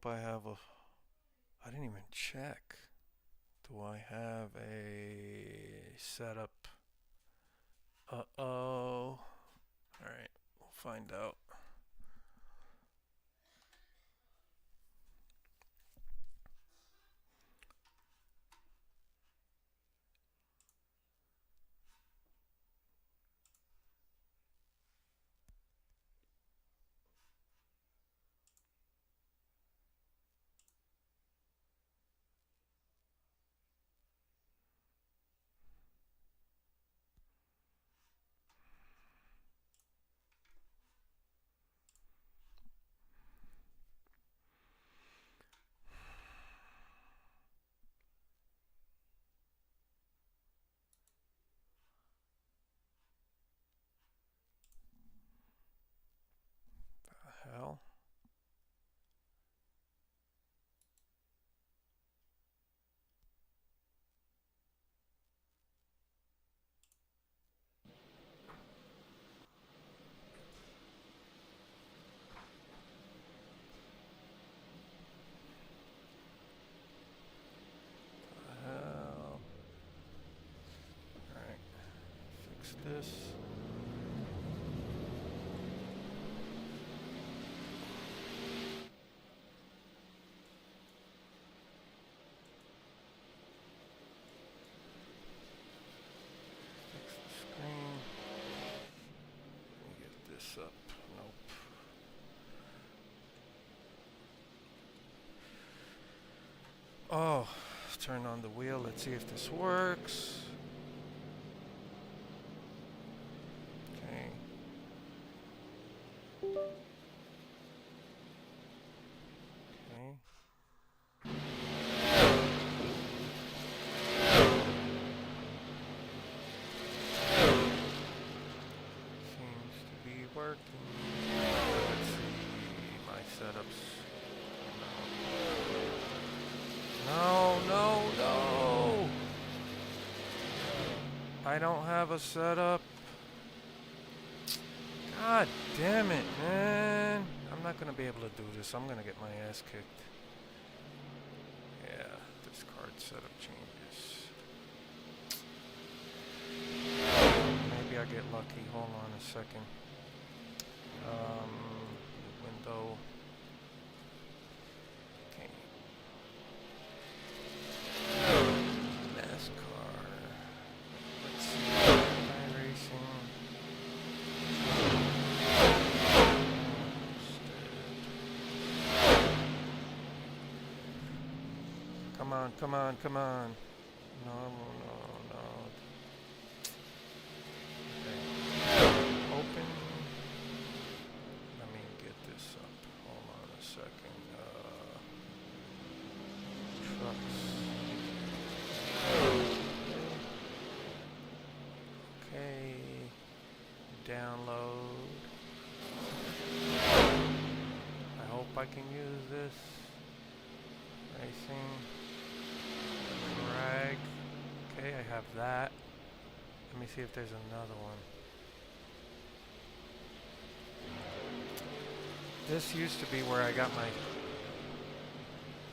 hope I have a... I didn't even check. Do I have a setup? Uh-oh. Alright, we'll find out. The hell? The hell? Alright, fix this. Screen. Let me get this up. Nope. Oh, turn on the wheel. Let's see if this works. Okay. Okay. Seems to be working. Let's see my setups. No, no, no! I don't have a setup. God damn it, man. I'm not gonna be able to do this. I'm gonna get my ass kicked. Yeah, discard setup changes. Maybe I get lucky. Hold on a second. Window. Okay. Nascar. Let's see. iRacing. Come on, come on, come on. No, no, no. Okay. Open. Let me get this up. Hold on a second. Trucks. Okay. Download. I hope I can use this. Racing. Drag. Okay, I have that. Let me see if there's another one. This used to be where I got my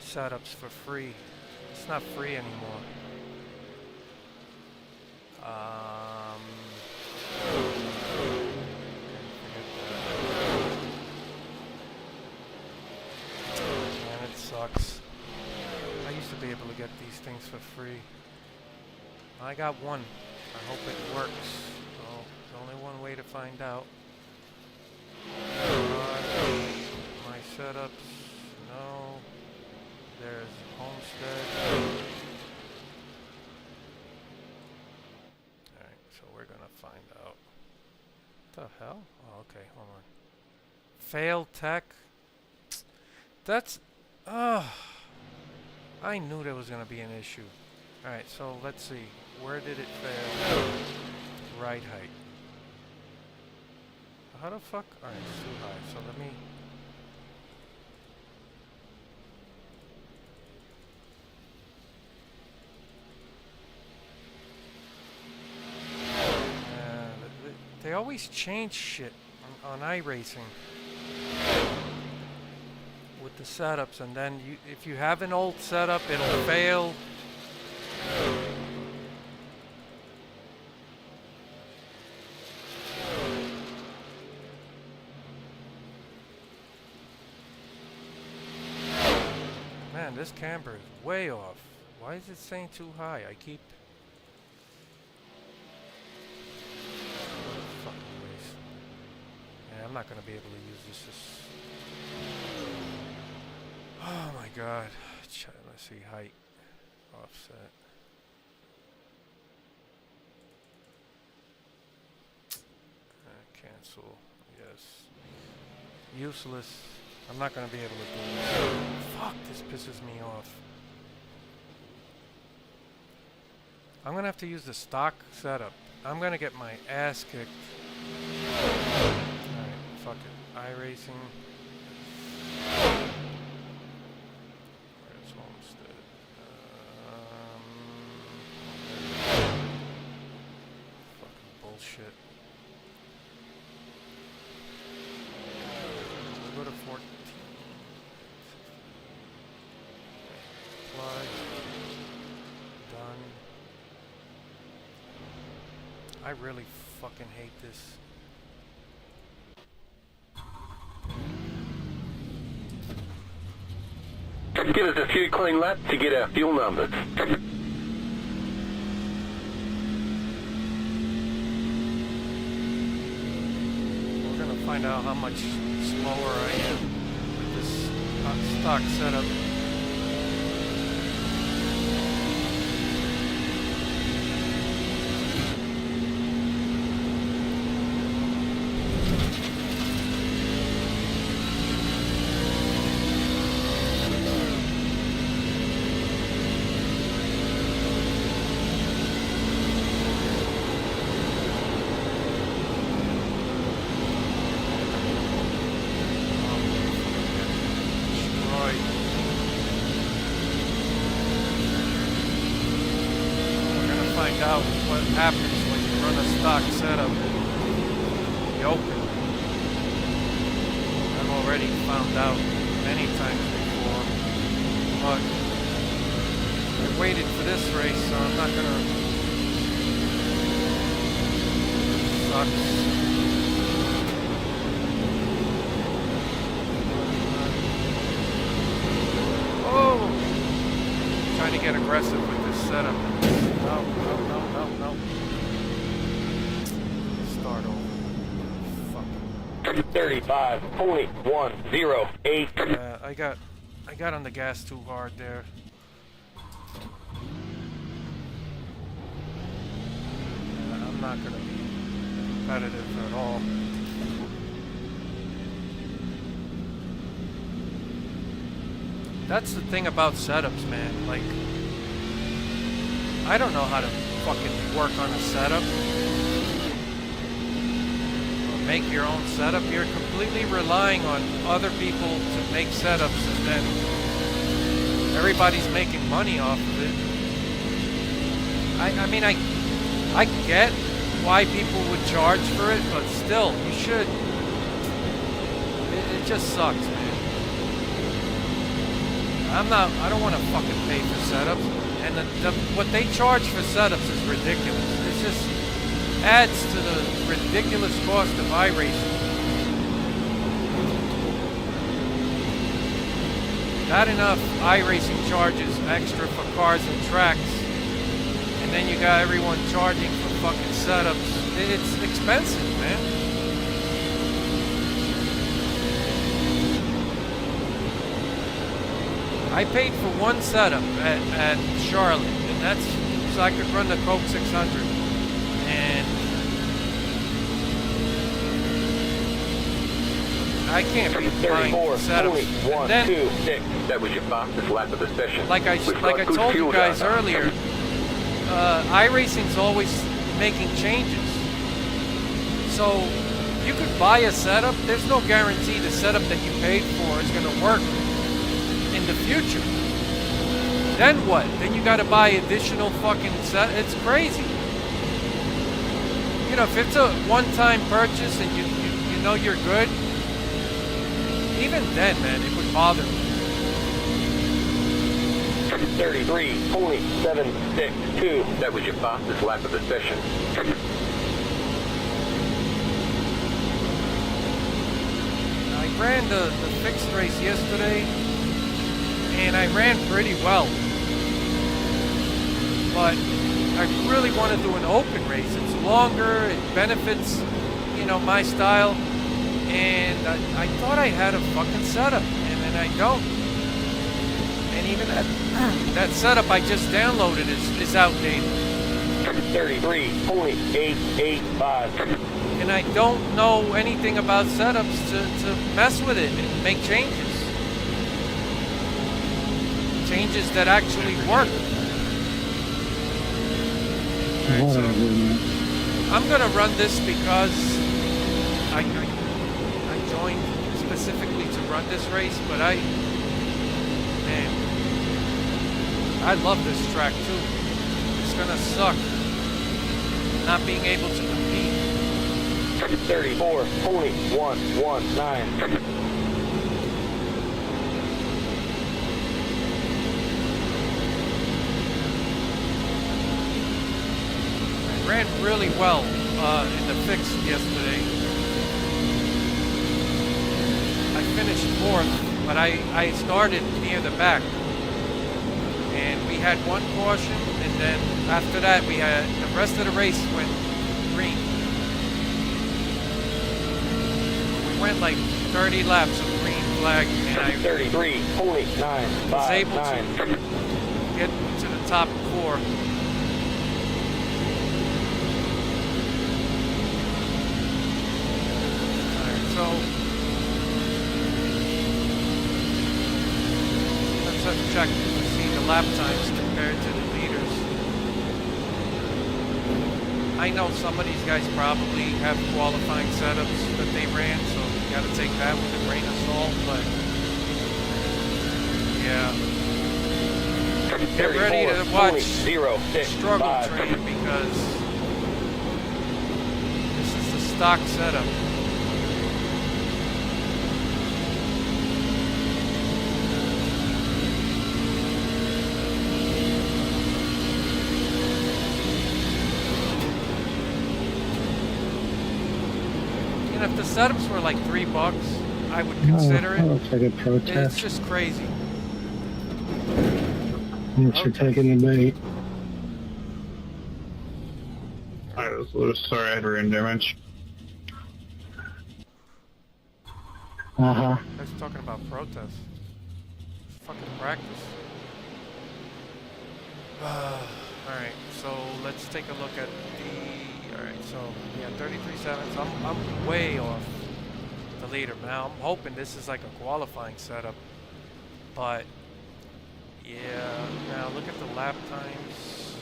setups for free. It's not free anymore. Man, it sucks. I used to be able to get these things for free. I got one. I hope it works. Oh, there's only one way to find out. My setups. No. There's Homestead. Alright, so we're gonna find out. What the hell? Oh, okay, hold on. Failed tech? That's... I knew there was gonna be an issue. Alright, so let's see. Where did it fail? Right height. How the fuck? Alright, it's too high, so let me... They always change shit on iRacing with the setups, and then if you have an old setup, it'll fail. Man, this camber is way off. Why is it saying too high? I keep... Fucking waste. Yeah, I'm not gonna be able to use this. Oh my god. Let's see, height. Offset. Cancel. Yes. Useless. I'm not gonna be able to do this. Fuck, this pisses me off. I'm gonna have to use the stock setup. I'm gonna get my ass kicked. Alright, fuck it. iRacing. Where's Homestead? Fucking bullshit. We'll go to 14. Apply. Done. I really fucking hate this. Give us a few clean laps to get our fuel numbers. We're gonna find out how much slower I am with this stock setup. Out what happens when you run a stock setup in the open. I've already found out many times before, but I waited for this race, so I'm not gonna. Sucks. Oh! Trying to get aggressive with this setup. No. Start over. Fuck. 35.108. Yeah, I got on the gas too hard there. I'm not gonna be competitive at all. That's the thing about setups, man. Like, I don't know how to fucking work on a setup. Or make your own setup. You're completely relying on other people to make setups, and then everybody's making money off of it. I mean, I get why people would charge for it, but still, you should. It just sucks, man. I don't want to fucking pay for setups. And what they charge for setups is ridiculous. It just adds to the ridiculous cost of iRacing. Not enough iRacing charges extra for cars and tracks, and then you got everyone charging for fucking setups. It's expensive, man. I paid for one setup at Charlotte, and that's so I could run the Coke 600. And I can't be buying setups. And then, that was your fastest lap of the session. Like I told you guys earlier, iRacing's always making changes. So you could buy a setup. There's no guarantee the setup that you paid for is going to work in the future. Then what? Then you gotta buy additional fucking set. It's crazy. You know, if it's a one-time purchase and you know you're good, Even then, man, it would bother me. 33.762. That was your fastest lap of the session. I ran the fixed race yesterday, and I ran pretty well. But I really want to do an open race. It's longer, it benefits, you know, my style. And I thought I had a fucking setup, and then I don't. And even that setup I just downloaded is outdated. 33.885. And I don't know anything about setups to mess with it and make changes. Changes that actually work. Alright, so I'm gonna run this because I joined specifically to run this race, but man, I love this track too. It's gonna suck not being able to compete. 34.119. Ran really well in the fix yesterday. I finished 4th, but I started near the back. And we had one caution, and then after that we had the rest of the race went green. We went like 30 laps of green flag, and I 33.959. was able to get to the top 4. So let's have to check to see the lap times compared to the leaders. I know some of these guys probably have qualifying setups that they ran, so you got to take that with a grain of salt. But yeah, get ready to watch Struggle Train because this is the stock setup. If the setups were like $3, I would consider it. Looks like a protest. It's just crazy. Thanks for taking the bait. I was loose. Sorry, I had rain damage. Uh-huh. That's talking about protests. Fucking practice. Alright, so let's take a look at the... Alright, so yeah, 33.7. I'm way off the leader. Now I'm hoping this is like a qualifying setup. But yeah, now look at the lap times.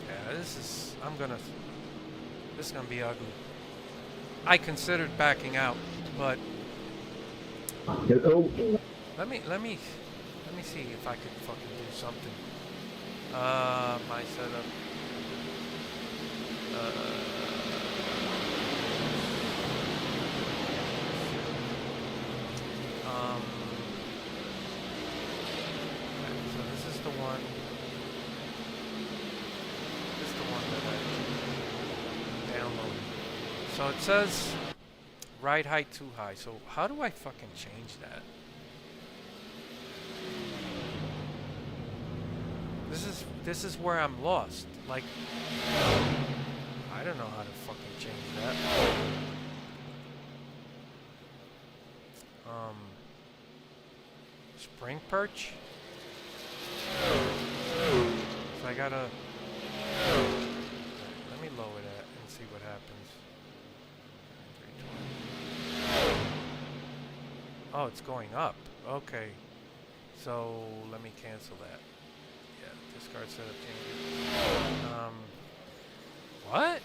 Yeah, this is gonna be ugly. I considered backing out, but let me see if I could fucking do something. My setup. So this is the one. This is the one that I downloaded. So it says ride height too high. So how do I fucking change that? This is where I'm lost. Like, I don't know how to fucking change that. Spring perch? So I gotta... Let me lower that and see what happens. 320. Oh, it's going up. Okay. So, let me cancel that. Yeah, discard setup changes. What?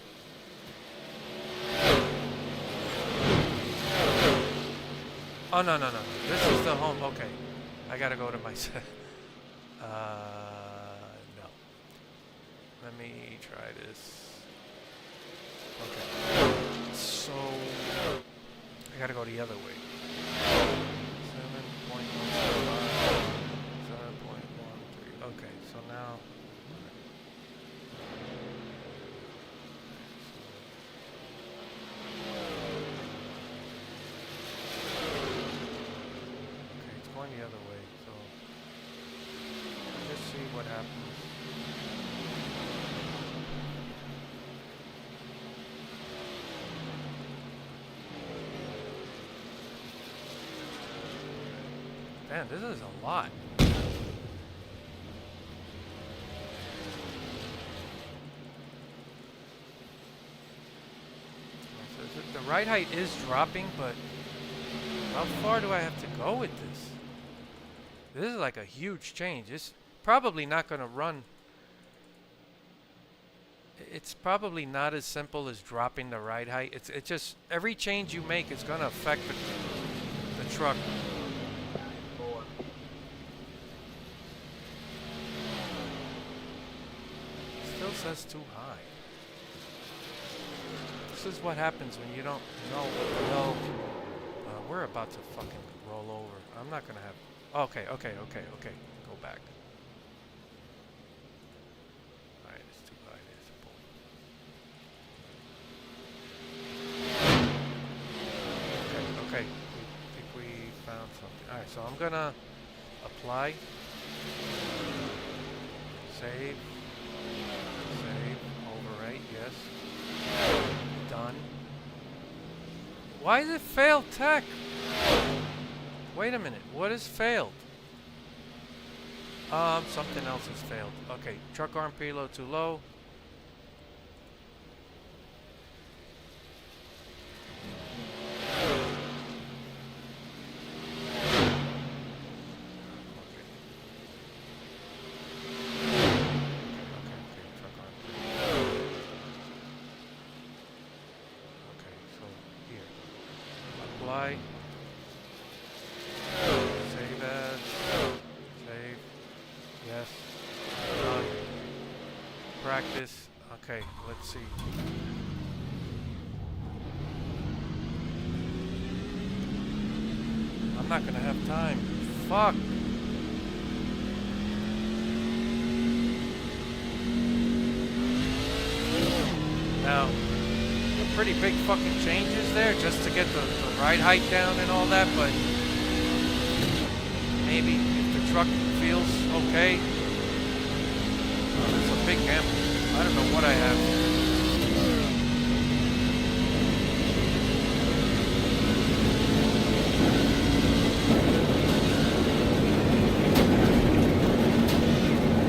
Oh, no. This is the home. Okay. I gotta go to my set. No. Let me try this. Okay. So, I gotta go the other way. going the other way, so let's see what happens. Man, this is a lot. The ride height is dropping, but how far do I have to go with this? This is like a huge change. It's probably not going to run. It's probably not as simple as dropping the ride height. It's just every change you make is going to affect the truck. Still says too high. This is what happens when you don't know what the hell. We're about to fucking roll over. I'm not gonna have. Okay. Go back. Alright, it's too high. Okay. I think we found something. Alright, so I'm gonna apply. Save. Overwrite, yes. Done. Why is it failed tech? Wait a minute. What has failed? Something else has failed. Okay, truck arm preload too low. Save as. Save. Yes. Done. Practice. Okay, let's see. I'm not gonna have time. Fuck. Now, pretty big fucking changes there just to get the ride height down and all that, but maybe if the truck feels okay. It's a big gamble. I don't know what I have.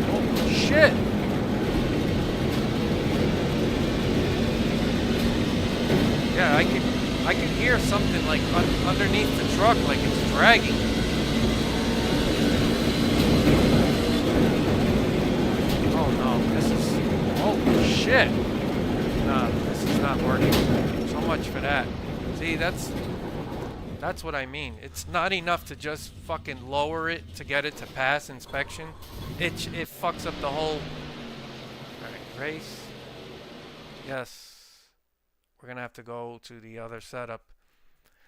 Oh shit! Yeah, I can hear something like underneath the truck, like it's dragging. Oh no, this is, oh shit. Nah, this is not working. So much for that. See, that's what I mean. It's not enough to just fucking lower it to get it to pass inspection. It fucks up the whole. Alright, race. Yes. We're gonna have to go to the other setup.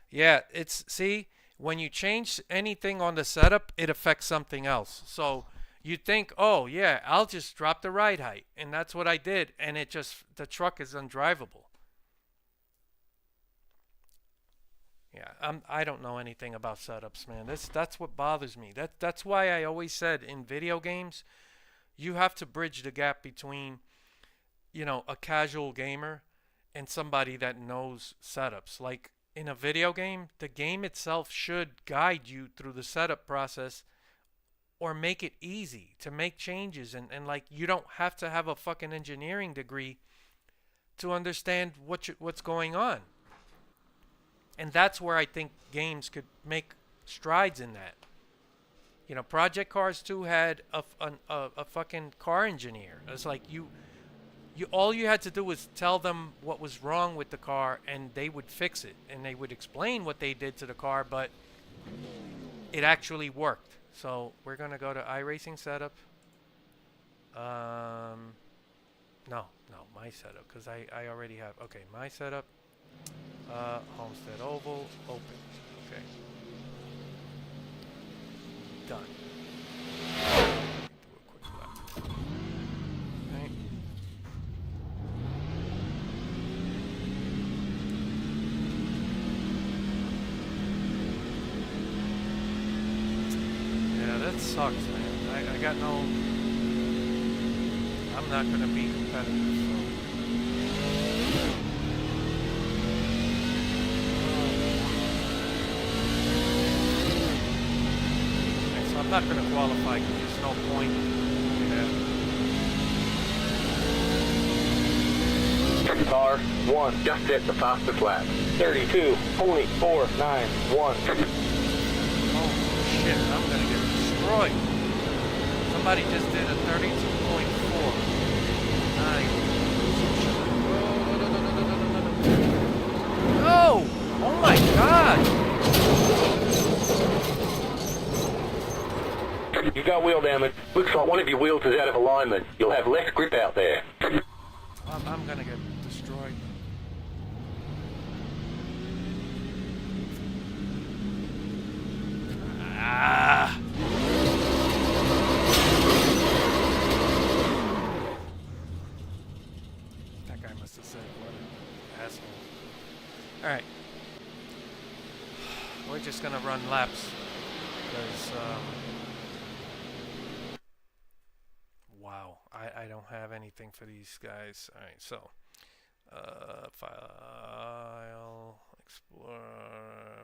Yeah, see, when you change anything on the setup, it affects something else. So you think, oh yeah, I'll just drop the ride height, and that's what I did, and the truck is undrivable. Yeah, I don't know anything about setups, man. That's what bothers me. That's why I always said in video games, you have to bridge the gap between, a casual gamer and somebody that knows setups. Like in a video game, the game itself should guide you through the setup process or make it easy to make changes, and like you don't have to have a fucking engineering degree to understand what's going on. And that's where I think games could make strides in that. Project Cars 2 had a fucking car engineer. It's like all you had to do was tell them what was wrong with the car, and they would fix it, and they would explain what they did to the car, but it actually worked. So we're gonna go to iRacing setup. No, my setup, because I already have. Okay, my setup. Homestead Oval, open. Okay. Done. Do a quick lap. Okay. that sucks, man. I got no. I'm not gonna be competitive. So. Okay, so I'm not gonna qualify because there's no point. Yeah. Car 1, just set the fastest lap. 32.491. Oh shit, I'm gonna get destroyed. Somebody just did a 32.4. No! Oh my god! You got wheel damage. Looks like one of your wheels is out of alignment. You'll have less grip out there. I'm gonna get destroyed. Ah! That guy must have said, what an asshole. Alright. We're just gonna run laps. Because, wow. I don't have anything for these guys. Alright, so. File. Explore.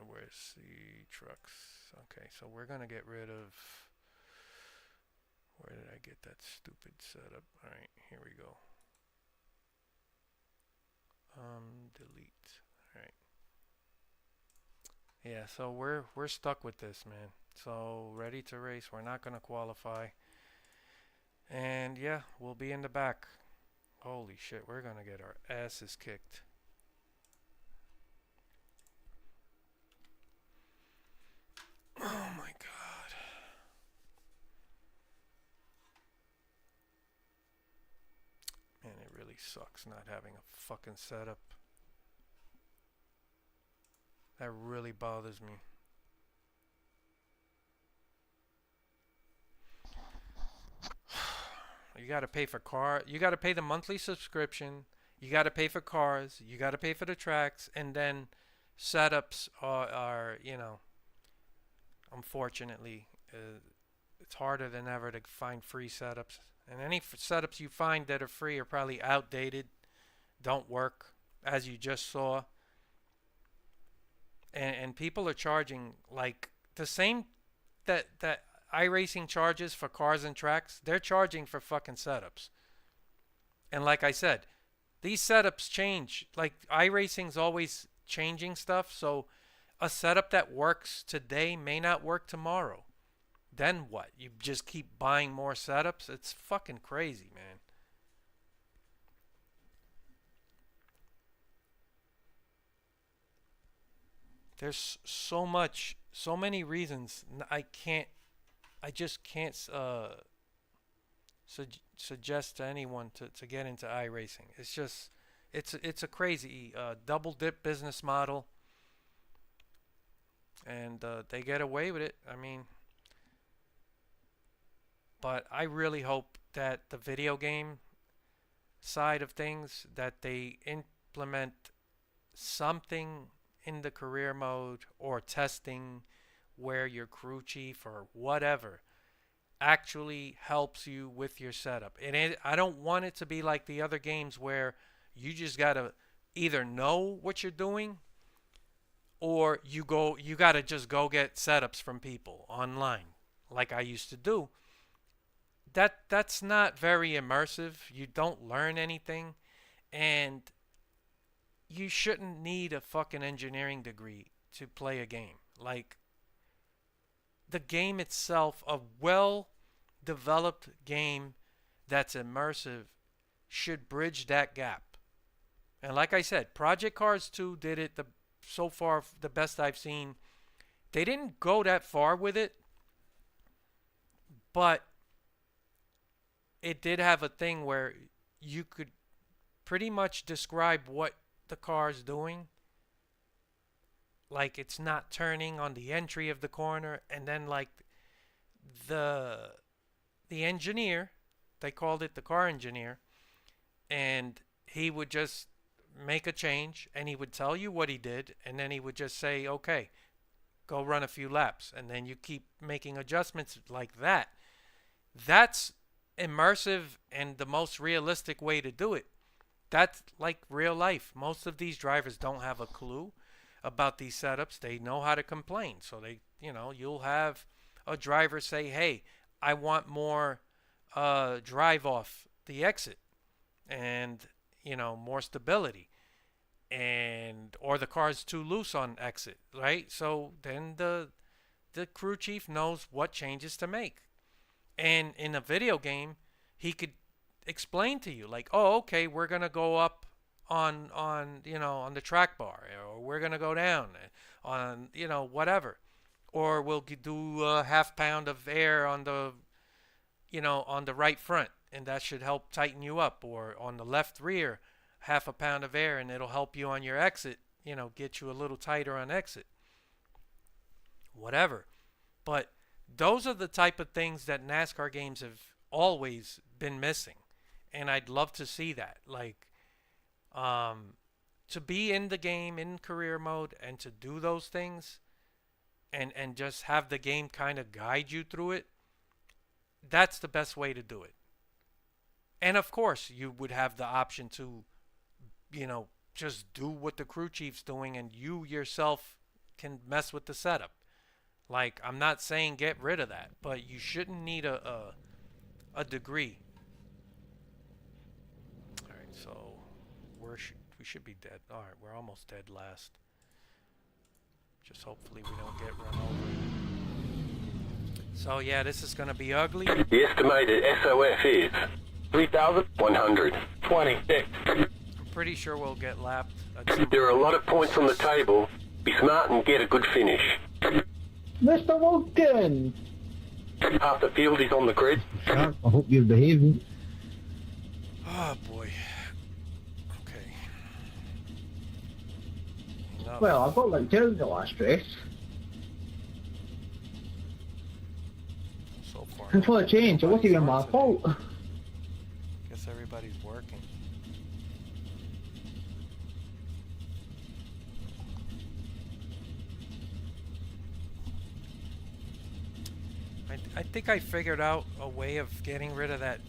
Where's the trucks? Okay, so we're gonna get rid of. Where did I get that stupid setup? Alright, here we go. Delete. Alright. Yeah, so we're stuck with this, man. So ready to race. We're not gonna qualify. And yeah, we'll be in the back. Holy shit, we're gonna get our asses kicked. Oh my god. Man, it really sucks not having a fucking setup. That really bothers me. You gotta pay for you gotta pay the monthly subscription, you gotta pay for cars, you gotta pay for the tracks, and then setups are you know, unfortunately, it's harder than ever to find free setups. And any setups you find that are free are probably outdated, don't work, as you just saw. And people are charging like the same that iRacing charges for cars and tracks. They're charging for fucking setups. And like I said, these setups change. Like iRacing's always changing stuff, so a setup that works today may not work tomorrow. Then what? You just keep buying more setups? It's fucking crazy, man. There's so many reasons I just can't suggest to anyone to get into iRacing. It's just, it's a crazy double dip business model, and they get away with it. I mean, but I really hope that the video game side of things, that they implement something in the career mode or testing where your crew chief or whatever actually helps you with your setup. And I don't want it to be like the other games where you just gotta either know what you're doing, or you gotta just go get setups from people online like I used to do. That's not very immersive. You don't learn anything, and you shouldn't need a fucking engineering degree to play a game. Like, the game itself, a well-developed game that's immersive, should bridge that gap. And like I said, Project Cars 2 did it so far the best I've seen. They didn't go that far with it, but it did have a thing where you could pretty much describe what the car's doing. Like, it's not turning on the entry of the corner, and then like the engineer, they called it the car engineer, and he would just make a change and he would tell you what he did, and then he would just say, okay, go run a few laps, and then you keep making adjustments like that. That's immersive and the most realistic way to do it. That's like real life. Most of these drivers don't have a clue about these setups. They know how to complain. So they, you'll have a driver say, "Hey, I want more drive off the exit and, more stability." Or the car's too loose on exit, right? So then the crew chief knows what changes to make. And in a video game, he could explain to you like, "Oh, okay, we're gonna go up on the track bar, or we're gonna go down on whatever, or we'll do a half pound of air on the on the right front, and that should help tighten you up, or on the left rear, half a pound of air, and it'll help you on your exit, get you a little tighter on exit, whatever." But those are the type of things that NASCAR games have always been missing, and I'd love to see that. Like, to be in the game in career mode and to do those things, and just have the game kind of guide you through it. That's the best way to do it. And of course, you would have the option to, just do what the crew chief's doing, and you yourself can mess with the setup. Like, I'm not saying get rid of that, but you shouldn't need a degree. All right, so we should be dead. All right, we're almost dead last. Just hopefully we don't get run over. So yeah, this is gonna be ugly. The estimated SOF is 3,126. I'm pretty sure we'll get lapped. There are a lot of points on the table. Be smart and get a good finish. Mr. Wogan! Half the field is on the grid. I hope you're behaving. Oh boy. Okay. Enough. Well, I've got like two in the last race. So far. And for a change, it wasn't even my fault. Guess everybody's working. I think I figured out a way of getting rid of that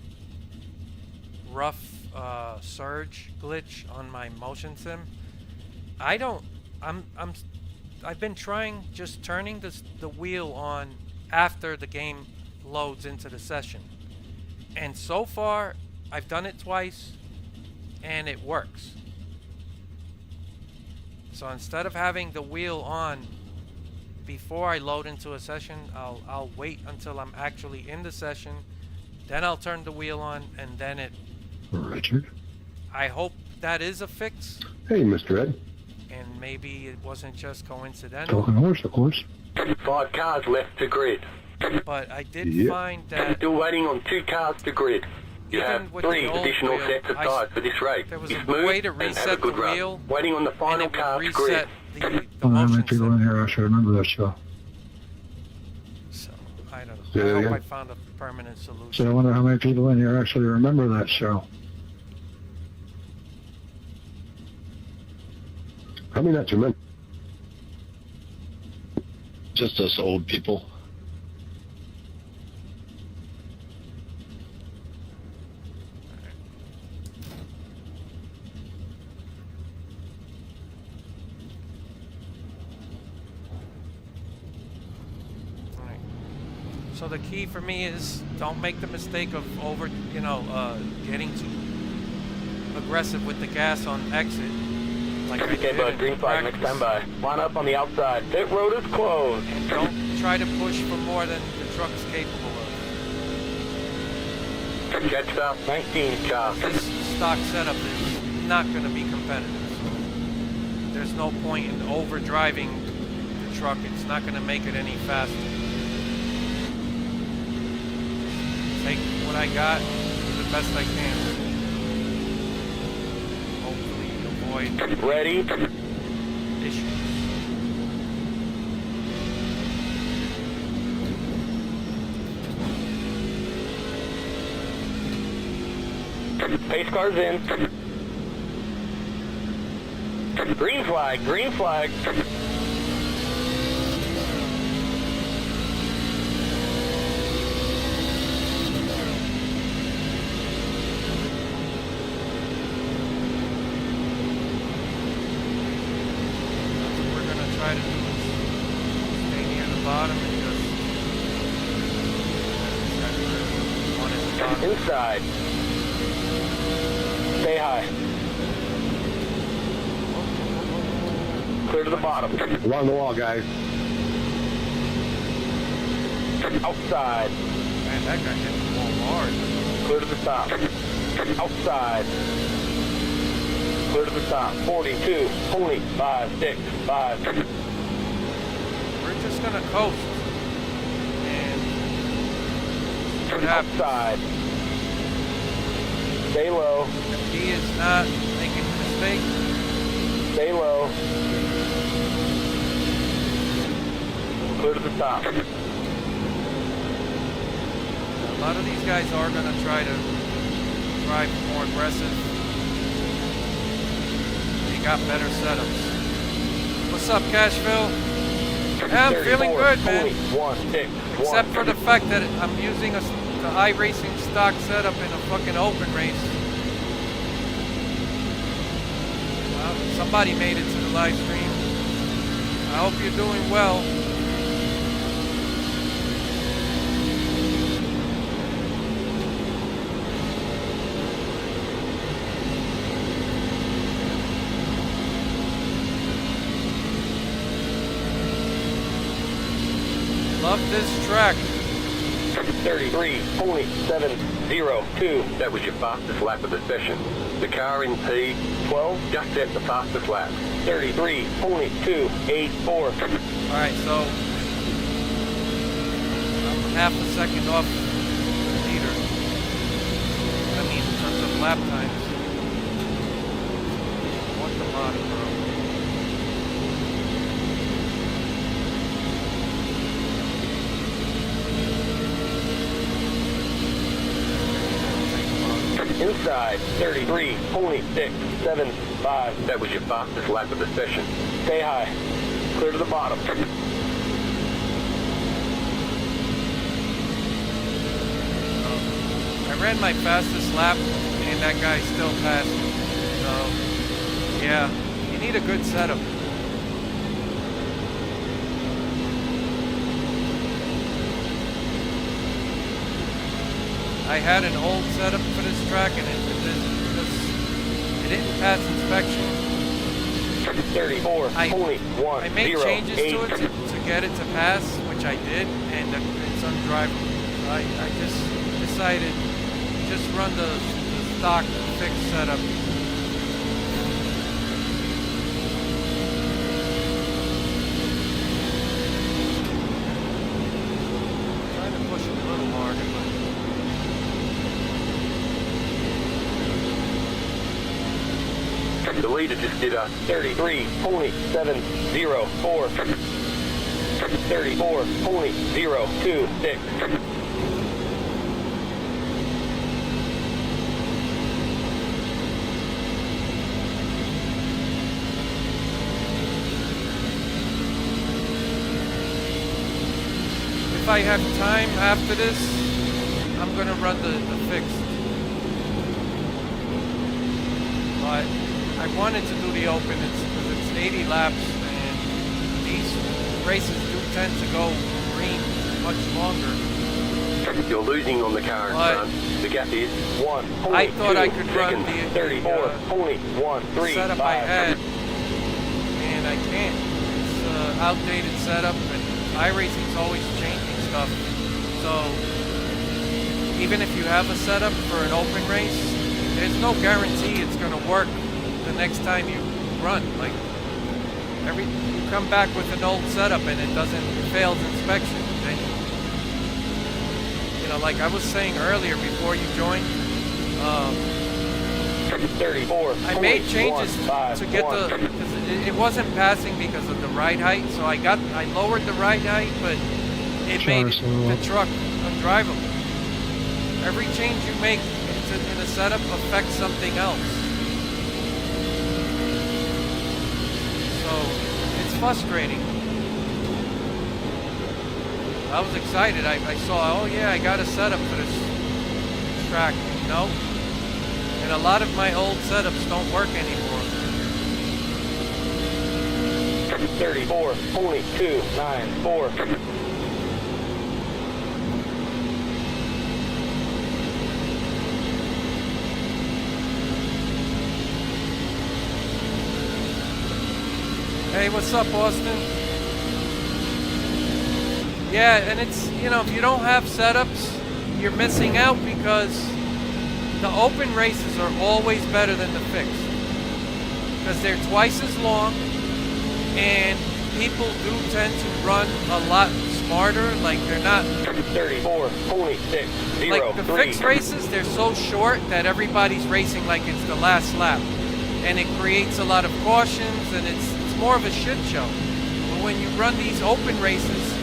rough surge glitch on my motion sim. I've been trying just turning the wheel on after the game loads into the session, and so far I've done it twice and it works. So instead of having the wheel on before I load into a session, I'll wait until I'm actually in the session, then I'll turn the wheel on, and then it... Richard? I hope that is a fix, Hey, Mr. Ed. and maybe it wasn't just coincidental, Talking horse, of course. 5 cars left to grid. but I did Yep. find that Still waiting on 2 cars to grid. You Even have with the 3 old additional wheel, sets of tyres for this race. there was Be a smooth way to and have a reset good the run. wheel, Waiting on the and final it car would to grid. reset the I don't know how many motion people in sim. here actually remember that show. So, I don't know. Say that I hope again? I found a permanent solution. So I wonder how many people in here actually remember that show. I mean, not too many. Just us old people. Alright. So the key for me is don't make the mistake of getting too aggressive with the gas on exit. Like I did Stand by, in green flag, next practice. time by. Line up on the outside. Pit road is closed. And don't try to push for more than the truck's capable of. Jet stop, 19 car. This stock setup is not going to be competitive. There's no point in overdriving the truck. It's not going to make it any faster. Take what I got, do the best I can with it. Hopefully avoid Ready? issues. Pace cars in. Green flag, green flag. Inside. Stay high. Clear to the bottom. Along the wall, guys. Outside. Man, that guy hit the wall hard. Clear to the top. Outside. Clear to the top. 42. Only 5, 6, 5. We're just gonna coast. And what happens? Outside. Stay low. If he is not making a mistake, Stay low. Clear to the top. a lot of these guys are gonna try to drive more aggressive. They got better setups. What's up, Cashville? Yeah, I'm feeling good, man. 1, 6, Except for the fact that I'm using the iRacing stock setup in a fucking open race. Well, somebody made it to the live stream. I hope you're doing well. Love this track. 33.702. That was your fastest lap of the session. The car in P12 just set the fastest lap. 33.284. Alright, so I'm half a second off the leader. I mean, in terms of lap times. What the bottom, bro? Inside, 33.675. That was your fastest lap of the session. Stay high. Clear to the bottom. I ran my fastest lap, and that guy still passed me. So, yeah, you need a good setup. I had an old setup for this track, and it didn't pass inspection. 34.108. I made changes to it to get it to pass, which I did, and it's undrivable. I just decided just run the stock fixed setup. I'm trying to push it a little harder, but The leader just did a 33.704. 34.026. if I have time after this, I'm gonna run the fixed. But I wanted to do the open because it's 80 laps, and these races do tend to go green much longer. You're losing on the car in front. The gap is 1. I thought I could run the 34.135. setup I had, and I can't. It's an outdated setup, and iRacing's always changing stuff. So even if you have a setup for an open race, there's no guarantee it's going to work the next time you run. Like, you come back with an old setup and it fails inspection, then you know, like I was saying earlier before you joined, 34. I made changes to get because it wasn't passing because of the ride height, so I lowered the ride height, but it made the truck undrivable. Every change you make in a setup affects something else. So it's frustrating. I was excited. I saw, oh yeah, I got a setup for this track, you know? And a lot of my old setups don't work anymore. 34.294. Hey, what's up, Austin? Yeah, and it's, you know, if you don't have setups, you're missing out because the open races are always better than the fixed. Because they're twice as long, and people do tend to run a lot smarter. Like, they're not 34.60. like the fixed races. They're so short that everybody's racing like it's the last lap, and it creates a lot of cautions, and it's more of a shit show. But when you run these open races,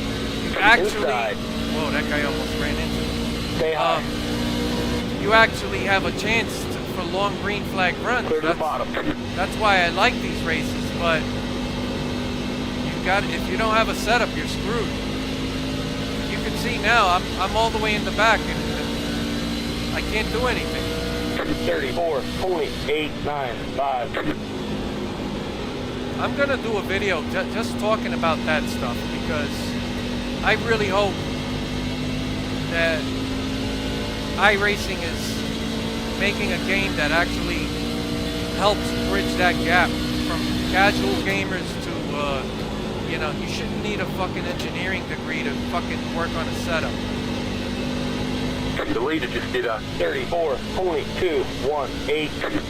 you actually whoa, that guy almost ran into me. Stay high. You actually have a chance for long green flag runs. Clear to the bottom. That's why I like these races, but if you don't have a setup, you're screwed. You can see now I'm all the way in the back and I can't do anything. 34.895. I'm gonna do a video just talking about that stuff because I really hope that iRacing is making a game that actually helps bridge that gap from casual gamers to you know, you shouldn't need a fucking engineering degree to fucking work on a setup. The leader just did a 34.218.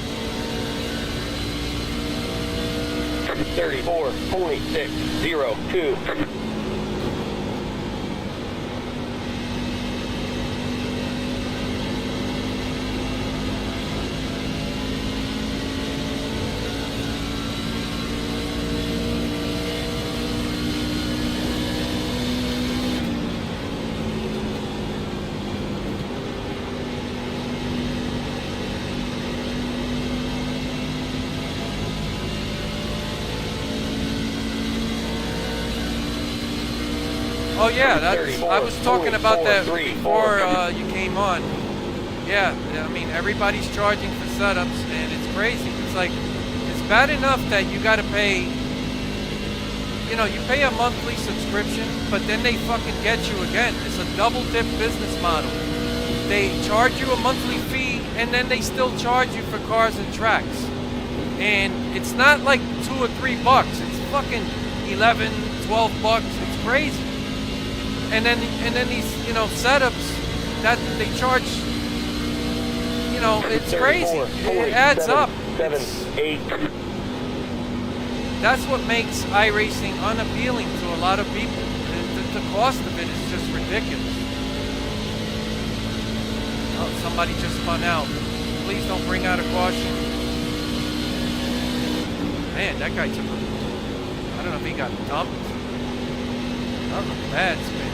34.602. Oh yeah, I was talking about that before you came on. Yeah, I mean everybody's charging for setups and it's crazy. It's like, it's bad enough that you gotta pay, you know, you pay a monthly subscription, but then they fucking get you again. It's a double dip business model. They charge you a monthly fee and then they still charge you for cars and tracks. And it's not like $2 or $3, it's fucking 11, 12 bucks. It's crazy. And then these, you know, setups that they charge, you know, it's crazy. It adds up. That's what makes iRacing unappealing to a lot of people. The cost of it is just ridiculous. Oh, somebody just spun out. Please don't bring out a caution. Man, that guy took a, I don't know if he got dumped. That was a bad spin.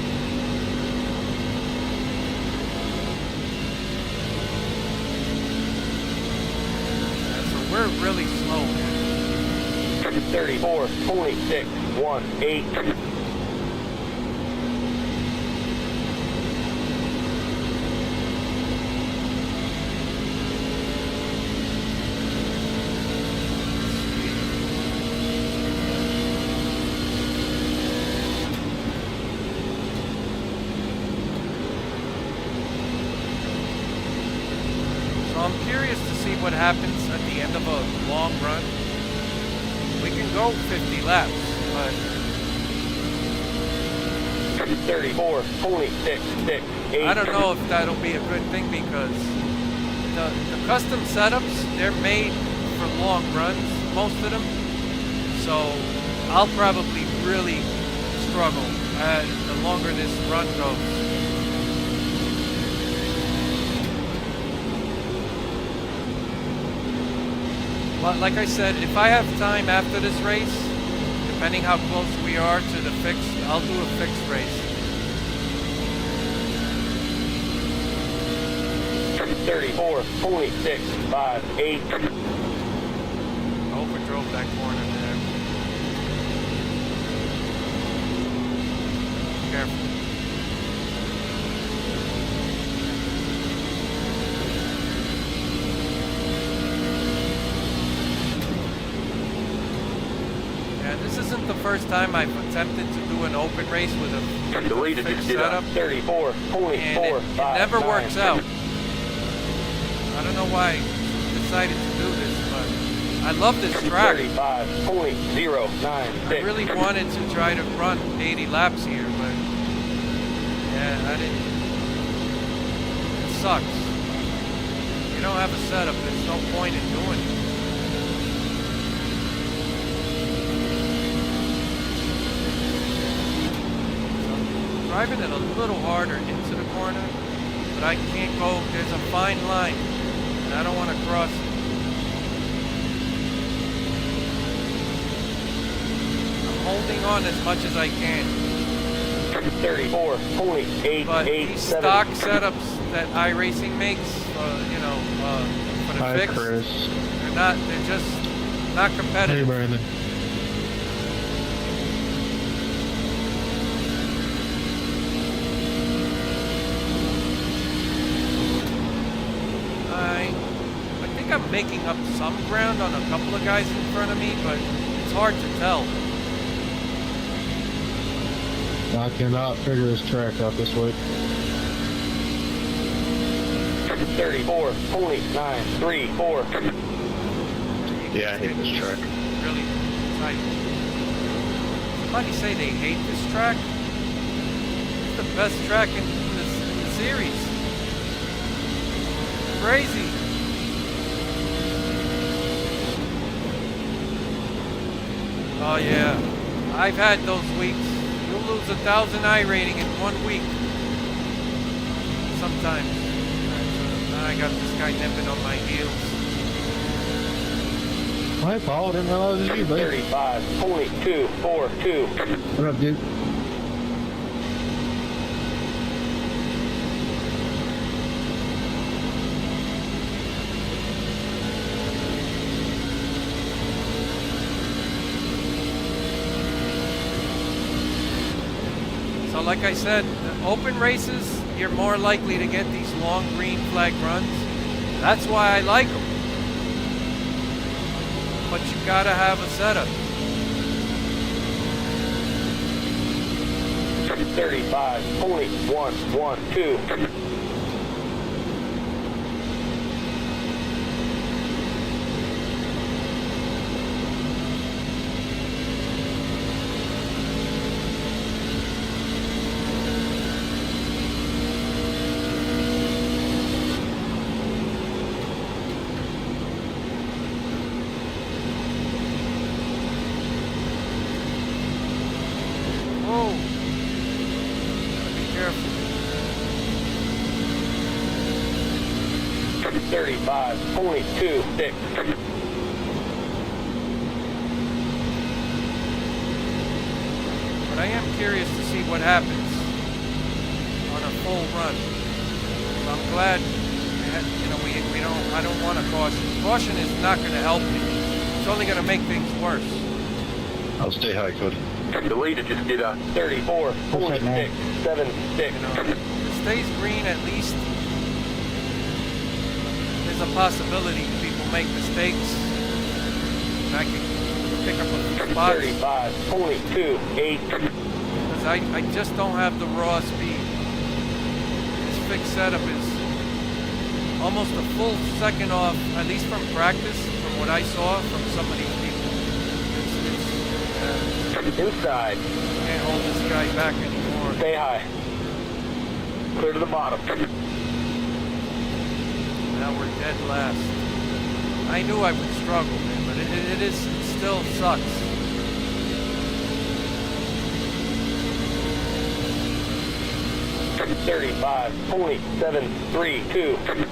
Yeah, so we're really slow, man. 34.618. I'm curious to see what happens at the end of a long run. We can go 50 laps, but 34.668. I don't know if that'll be a good thing because the custom setups, they're made for long runs, most of them. So I'll probably really struggle the longer this run goes. But like I said, if I have time after this race, depending how close we are to the fixed, I'll do a fixed race. 34.658. Overdrove that corner there. Careful. This isn't the first time I've attempted to do an open race with a fixed setup, and it never works out. I don't know why I decided to do this, but I love this track. 35.096. I really wanted to try to run 80 laps here, but yeah, I didn't. It sucks. You don't have a setup, there's no point in doing it. So I'm driving it a little harder into the corner, but I can't go. There's a fine line, and I don't want to cross it. Holding on as much as I can. 34.887. But these stock setups that iRacing makes, you know, for the Hi, fix, Chris. they're just not Hey, competitive. Brandon. I think I'm making up some ground on a couple of guys in front of me, but it's hard to tell. I cannot figure this track out this week. 34.934. Yeah, I hate this track. Really tight. Somebody say they hate this track. It's the best track in the series. Crazy. Oh yeah, I've had those weeks. You'll lose 1,000 I rating in 1 week. Sometimes. Now I got this guy nipping on my heels. Hi, Paul. Didn't realize it was you, buddy. 35.242. What up, dude? So like I said, open races, you're more likely to get these long green flag runs. That's why I like them. But you gotta have a setup. 35.112. Whoa. Gotta be careful. 35.26. But I am curious to see what happens on a full run. So I'm glad, you know, I don't want a caution. Caution is not going to help me. It's only going to make things worse. I'll stay high, Cody. The leader just did a 34.676. You know, if it stays green at least. There's a possibility people make mistakes. And I can pick up a few spots. 35.28. Because I just don't have the raw speed. This fixed setup is almost a full second off, at least from practice, from what I saw from some of these people. Inside. Can't hold this guy back anymore. Stay high. Clear to the bottom. Now we're dead last. I knew I would struggle, man, but it still sucks. $35.732.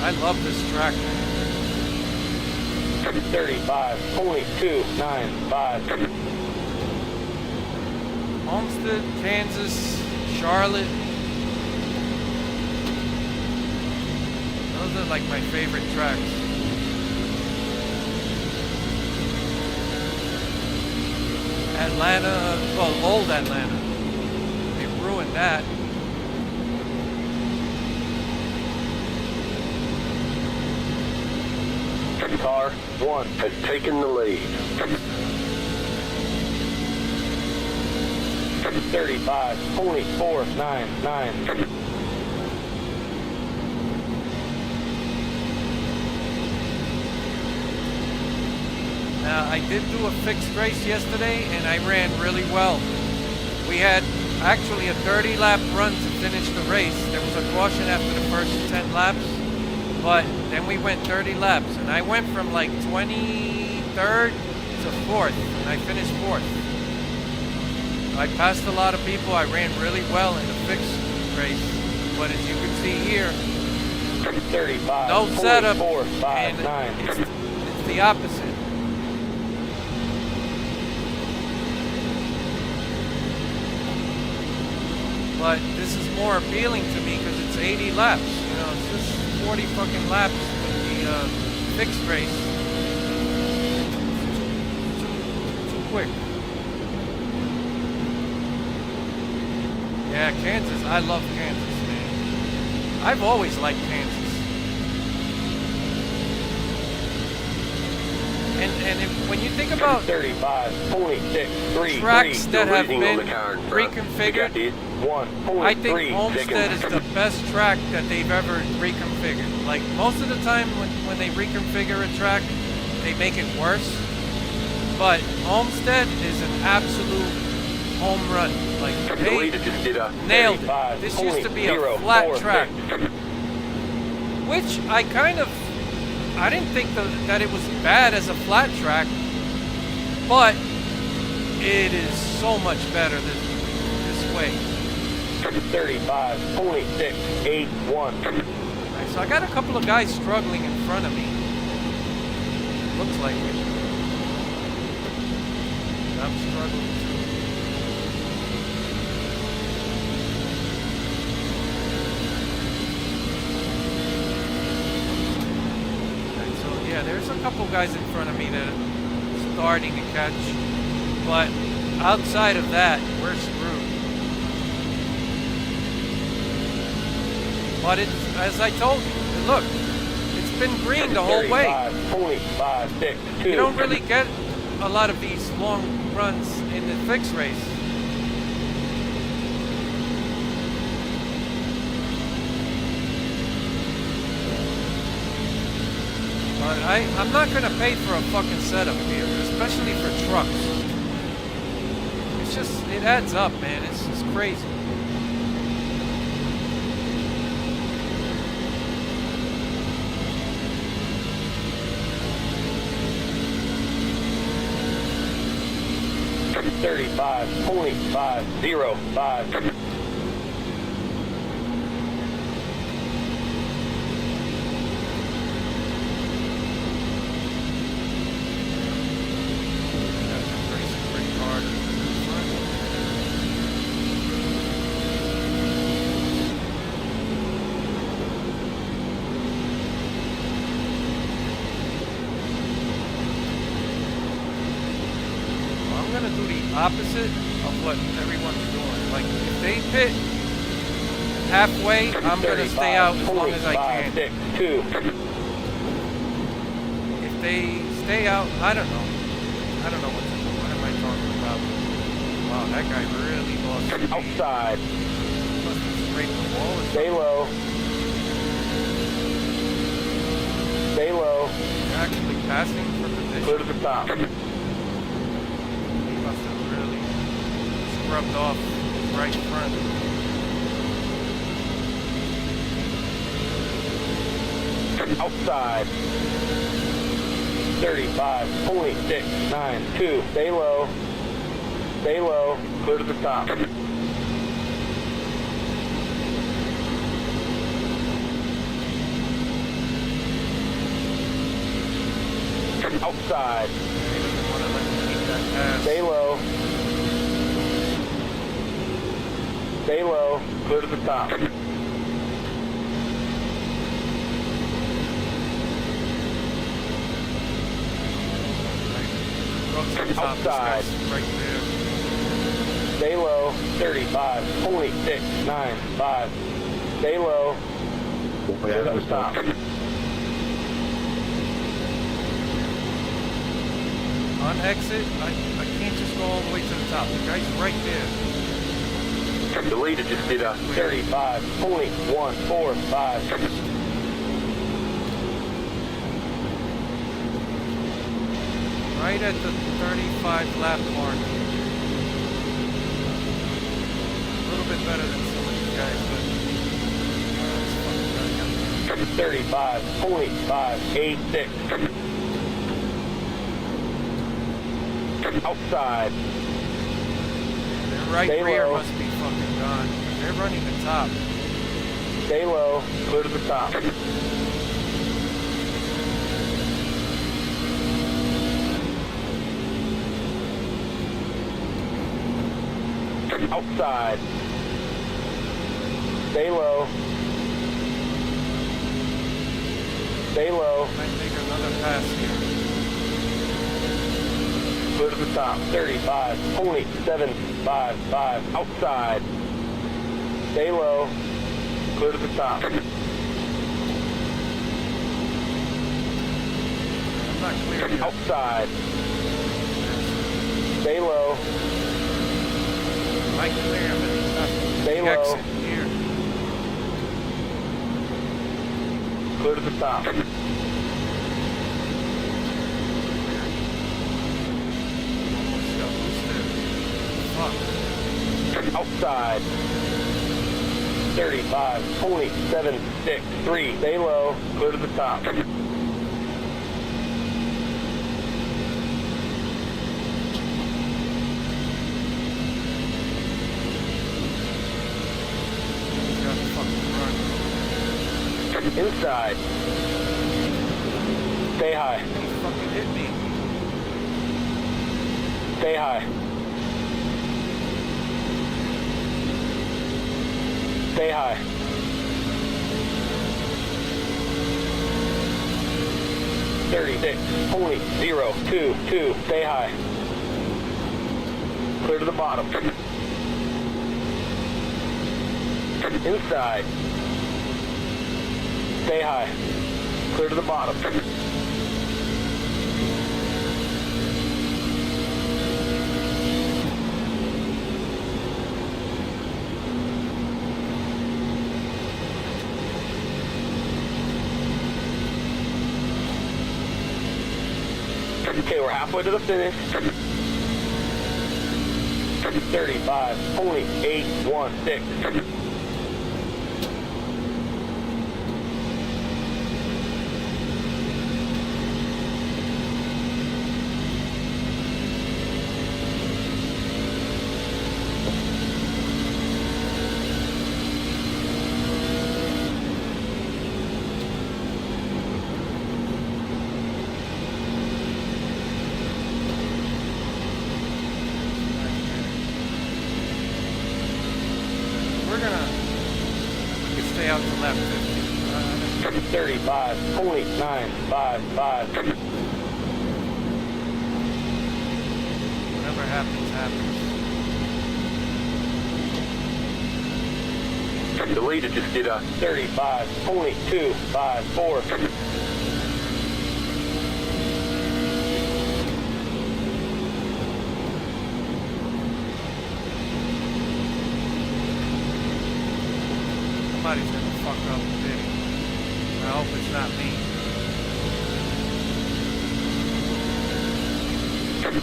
I love this track, man. 35.295. Homestead, Kansas, Charlotte. Those are like my favorite tracks. Atlanta, well, old Atlanta. They ruined that. Car 1 has taken the lead. 35.499. Now, I did do a fixed race yesterday, and I ran really well. We had actually a 30-lap run to finish the race. There was a caution after the first 10 laps, but then we went 30 laps, and I went from like 23rd to 4th, and I finished 4th. I passed a lot of people. I ran really well in the fixed race, but as you can see here, 35. no setup, 459. and it's the opposite. But this is more appealing to me because it's 80 laps. You know, it's just 40 fucking laps with the fixed race. Too quick. Yeah, Kansas. I love Kansas, man. I've always liked Kansas. And when you think about 35.633. tracks that have Losing been on the car in front. reconfigured, You got it. 1.3 I think Homestead seconds. is the best track that they've ever reconfigured. Like, most of the time when they reconfigure a track, they make it worse. But Homestead is an absolute home run. Like, The they leader just did a nailed it. This used to be a flat track. Which I didn't think that it was bad as a flat track, but it is so much better this way. 35.681. Alright, so I got a couple of guys struggling in front of me. Looks like it. I'm struggling too. Alright, so yeah, there's a couple guys in front of me that are starting to catch. But outside of that, we're screwed. But it's, as I told you, look, it's been green the whole way. 35.562. You don't really get a lot of these long runs in the fixed race. But I'm not going to pay for a fucking setup here, especially for trucks. It's just, it adds up, man. It's just crazy. $35.505. Pretty hard. I'm gonna do the opposite of what everyone's doing. Like, if they pit halfway, I'm gonna stay out as long as I can. 35.562. If they stay out, I don't know. I don't know what am I talking about? Wow, that guy really lost speed. Outside. Must have scraped the wall or Stay something. low. Stay low. Actually passing for position. Clear to the top. He must have really scrubbed off right front. Outside. 35.692. Stay low. Stay low. Clear to the top. Outside. He doesn't want to let me keep that pass. Stay low. Stay low. Clear to the top. Go to the top. This Outside. guy's right there. Stay low. 35.695. Stay low. Clear to the top. On exit, I can't just go all the way to the top. The guy's right there. The leader just did a 35.145. Right at the 35 lap mark. A little bit better than some of these guys, but it's fucking 35.586. Outside. their right Stay rear low. must be fucking gone. They're running the top. Stay low. Clear to the top. Outside. Stay low. Stay low. Might take another pass here. Clear to the top. 35.755. Outside. Stay low. Clear to the top. I'm not clear yet. Outside. Stay low. I clear him and he's not. Stay the low. exit here. Clear to the top. Almost got boosted. Fuck. Outside. 35.763. Stay low. Clear to the top. He's got to fucking run. Inside. Stay high. He fucking hit me. Stay high. Stay high. .022. Stay high. Clear to the bottom. Inside. Stay high. Clear to the bottom. Okay, we're halfway to the finish. 35.816. We can stay out to lap 50. 35.955. Whatever happens, happens. The leader just did a 35.254. Somebody's gonna fuck up the video. I hope it's not me.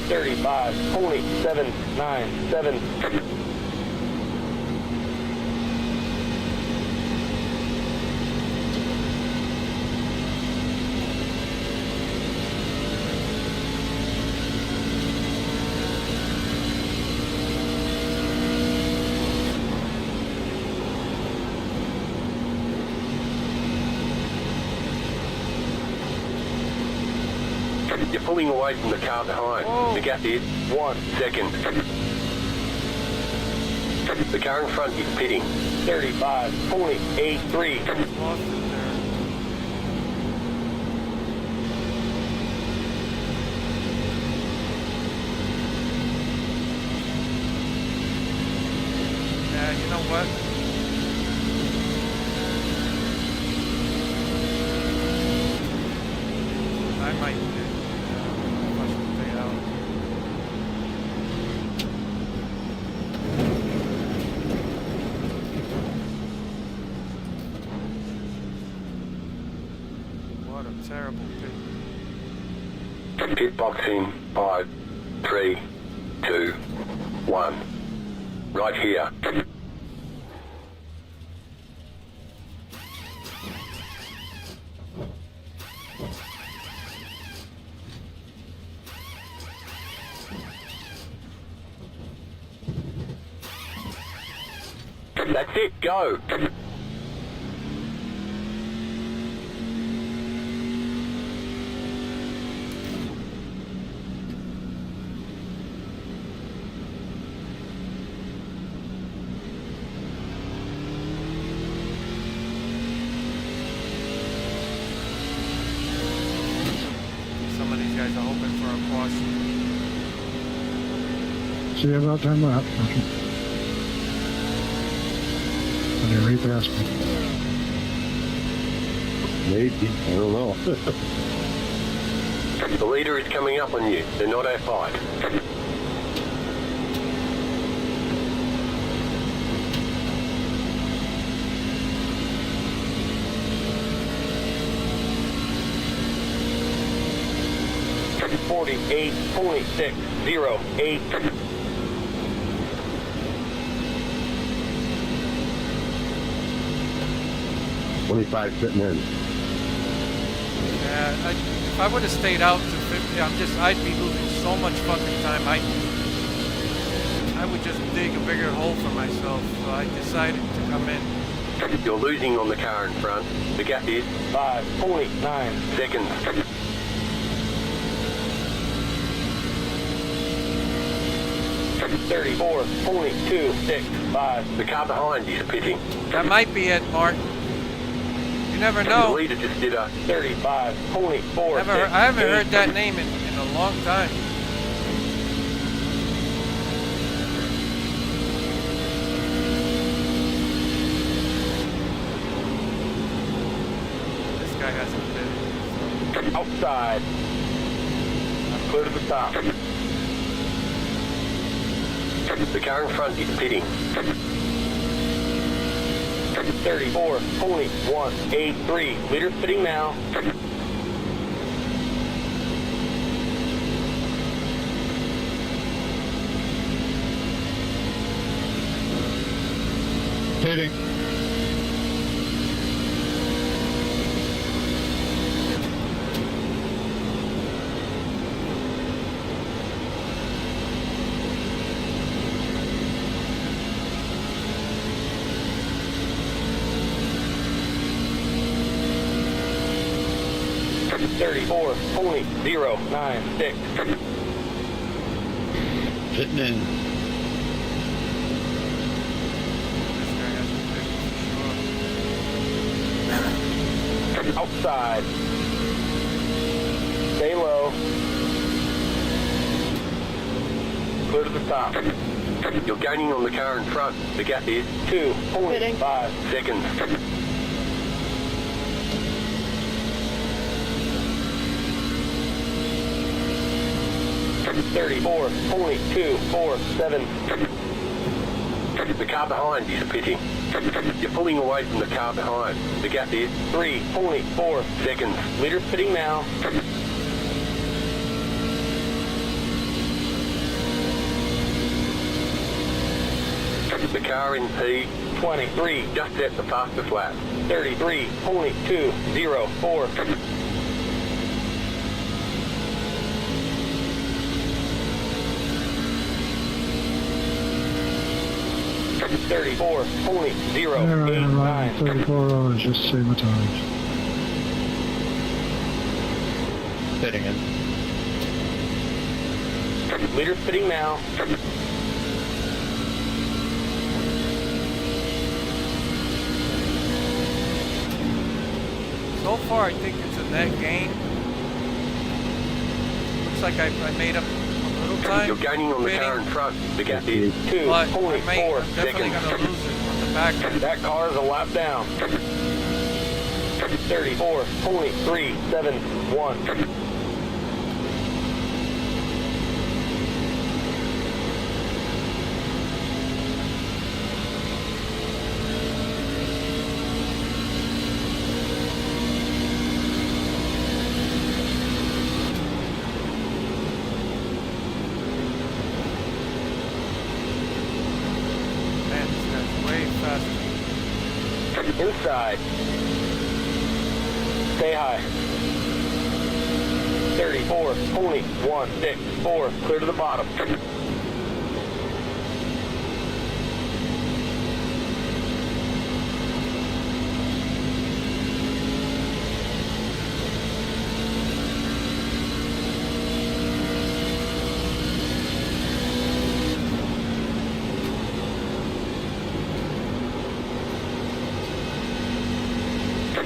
35.797. You're pulling away from the car behind. Whoa. The gap is 1 second. The car in front is pitting. 35.83. Lost it there. What a terrible pit. Pit box in 5, 3, 2, 1. Right here. That's it, go. Some of these guys are hoping for a caution. See about 10 laps. And they're right past me. Maybe. I don't know. The leader is coming up on you. They're not our fight. .608. 25 sitting in. Yeah, if I would have stayed out to 50, I'd be losing so much fucking time. I would just dig a bigger hole for myself. So I decided to come in. You're losing on the car in front. The gap is 5.9 seconds. .265. The car behind you is pitting. That might be it, Mark. You never The know. leader just did a 35.4. I haven't heard that name in a long time. This guy has a bit. Outside. Clear to the top. The car in front is pitting. 34.183. Leader pitting now. Hitting. .096. Hitting in. This guy has a bit for sure. Outside. Stay low. Clear to the top. You're gaining on the car in front. The gap is 2.5 seconds. .247. The car behind is pitting. You're pulling away from the car behind. The gap is 3.4 seconds. Leader pitting now. The car in P23 just set the fastest lap. 33.204. There I am riding 34.089. 34 hours just to save my time. Hitting in. Leader pitting now. So far, I think it's a net gain. Looks like I made up a little time. You're gaining on the car in front. The gap is But I'm 2.4 definitely seconds. going to lose it on the back end. That car is a lap down. 34.371. Inside. Stay high. 34, 20, 1, 6, 4. Clear to the bottom.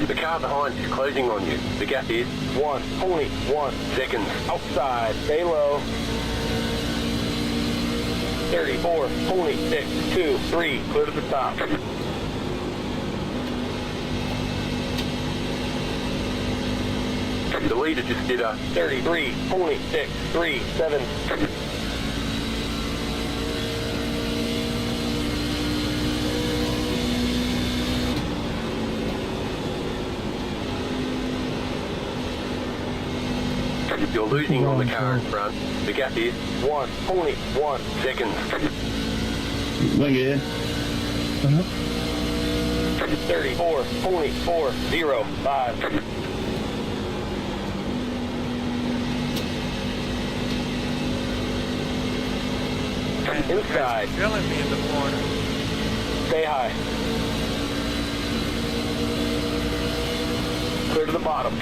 The car behind is closing on you. The gap is 1.1 seconds. outside. Stay low. 34, 26, 2, 3. Clear to the top. The leader just did a 33, 26, 3, 7. You're losing on the car in front. The gap is 1.1 seconds. Look at 34, 24, 0, 5. Man, you guys Inside. are killing me in the corner. Stay high. Clear to the bottom.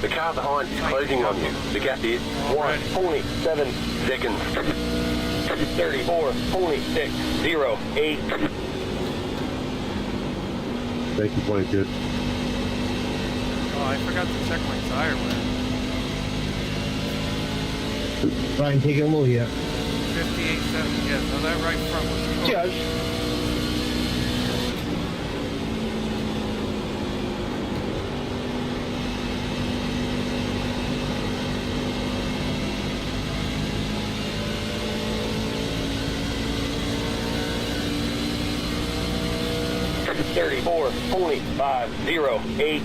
The car behind is closing on you. The gap is 1.7 seconds. 34, 26, 0, 8. Thank you, 22. Oh, I forgot to check my tire wear. Ryan, take it low here. 58.7. Yeah, so that right front was cooked. Cheers. Thirty-four, 25, 0, 8.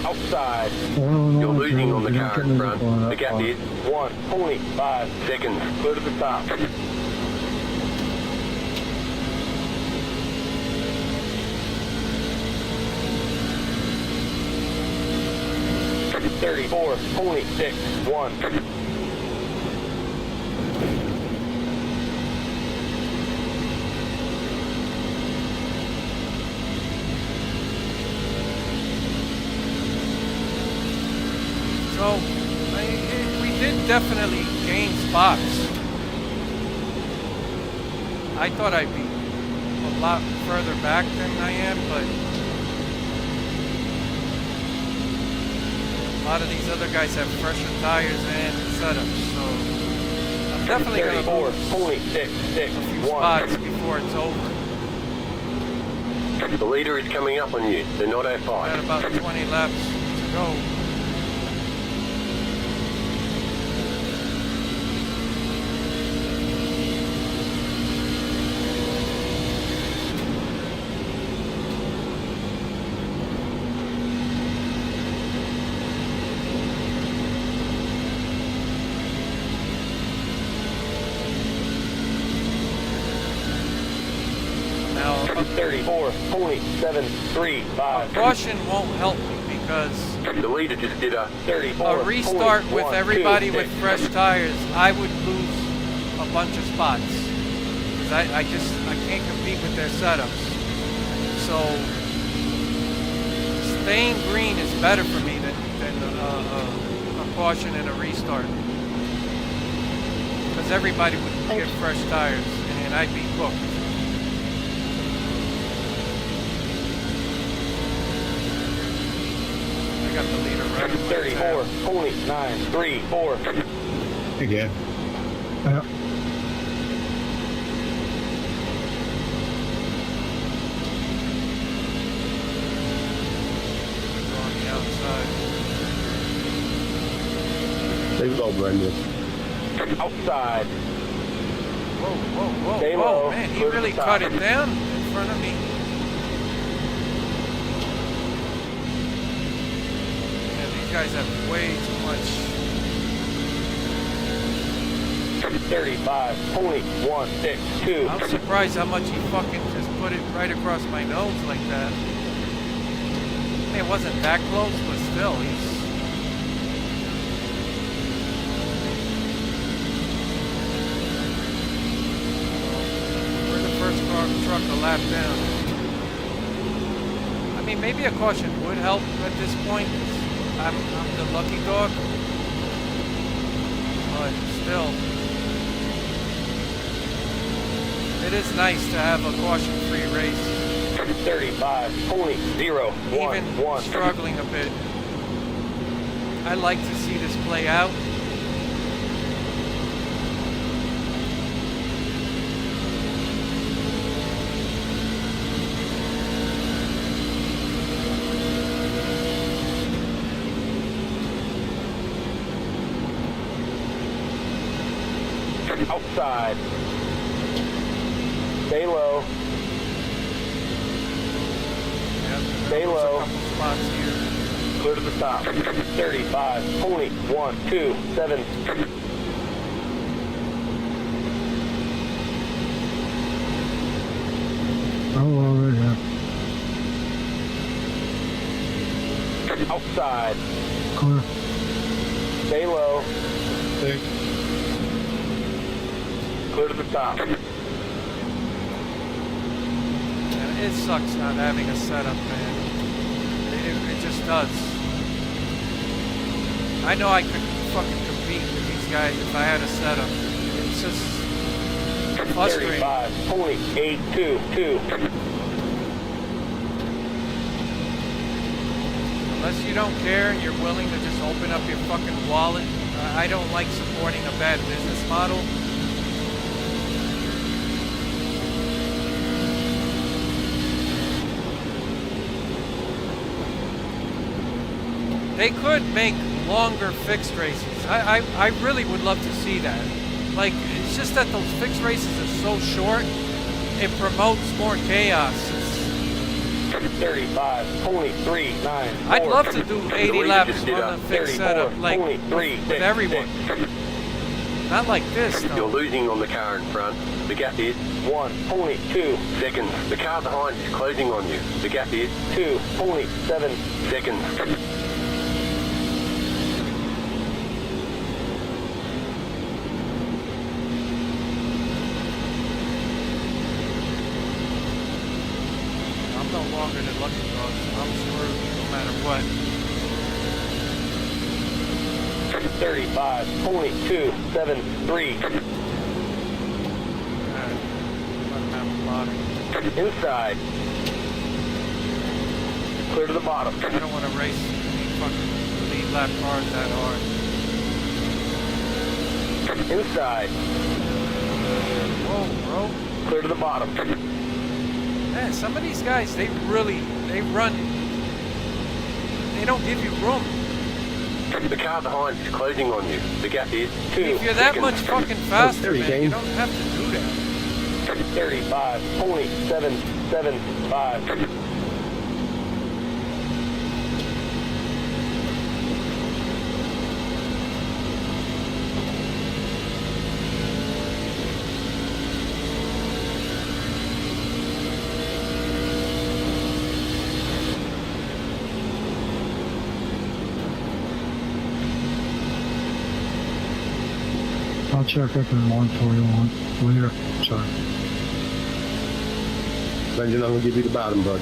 Outside. You're losing on the car in front. The gap is 1.5 seconds. Clear to the top. Thirty-four, 26, 1. So, we did definitely gain spots. I thought I'd be a lot further back than I am, but a lot of these other guys have fresher tires and setups, so I'm definitely going to 34, lose 26, 6, a few 1. spots before it's over. The leader is coming up on you. They're not at Got 5. about 20 laps to go. Now, 34, 27, 3, 5. caution won't help me because The leader just did a 34, a restart with 1, everybody 2, with 6. fresh tires, I would lose a bunch of spots. 'Cause I can't compete with their setups. So staying green is better for me than a caution and a restart. Because everybody would get fresh tires and I'd be cooked. I got the leader right in my 34, tab. 29, 3, 4. Again. Yeah. On the outside. go, Brendan. Outside. Whoa, whoa, whoa, Stay whoa, low. man, he Clear to really the top. cut it down in front of me. Yeah, these guys have way too much. 35.162. I'm surprised how much he fucking just put it right across my nose like that. It wasn't that close, but still, he's... We're the first truck a lap down. I mean, maybe a caution would help at this point. I'm the lucky dog. But still... It is nice to have a caution-free race. 35.011. Even struggling a bit. I like to see this play out. Outside. Stay low. Yeah, Stay there's low. a couple spots here. Clear to the top. 35.127. Oh, already, yeah. Outside. Clear. Stay low. Stay. Clear to the top. And it sucks not having a setup, man. It just does. I know I could fucking compete with these guys if I had a setup. It's just frustrating. 35.822. Unless you don't care and you're willing to just open up your fucking wallet. I don't like supporting a bad business model. They could make longer fixed races. I really would love to see that. Like, it's just that those fixed races are so short, it promotes more chaos. 35.394. I'd love to do 80 way you laps just on did a fixed setup, like, with everyone. Not like this, You're though. losing on the car in front. The gap is 1.2 seconds. The car behind is closing on you. The gap is 2.7 seconds. I'm no longer the lucky dog, so I'm screwed no matter what. 35.273. Inside. Clear to the bottom. I don't want to race any fucking lead lap cars that hard. Inside. Whoa, bro. Clear to the bottom. Man, some of these guys, they run, they don't give you room. The car behind is closing on you. The gap is 2 If you're that seconds. much fucking faster, pretty man, you game. don't have to do that. 35.775. I'll check up in 141 later. Sorry. Brendan, I'm gonna give you the bottom, bud.